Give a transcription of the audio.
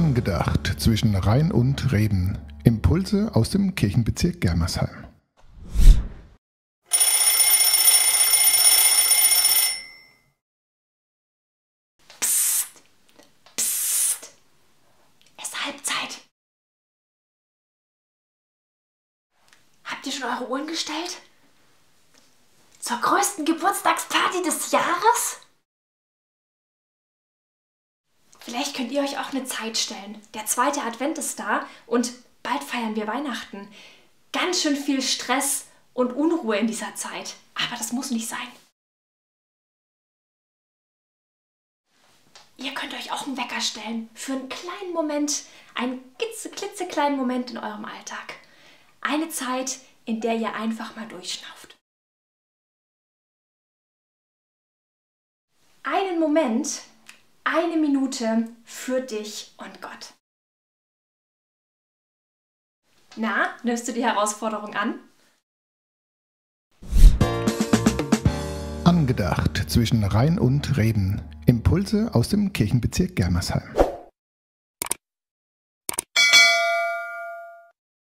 Angedacht zwischen Rhein und Reben. Impulse aus dem Kirchenbezirk Germersheim. Psst, psst, es ist Halbzeit. Habt ihr schon eure Uhren gestellt? Zur größten Geburtstagsparty des Jahres? Vielleicht könnt ihr euch auch eine Zeit stellen. Der zweite Advent ist da und bald feiern wir Weihnachten. Ganz schön viel Stress und Unruhe in dieser Zeit. Aber das muss nicht sein. Ihr könnt euch auch einen Wecker stellen für einen kleinen Moment, einen klitzekleinen Moment in eurem Alltag. Eine Zeit, in der ihr einfach mal durchschnauft. Einen Moment, eine Minute für dich und Gott. Na, nimmst du die Herausforderung an? Angedacht zwischen Rhein und Reben. Impulse aus dem Kirchenbezirk Germersheim.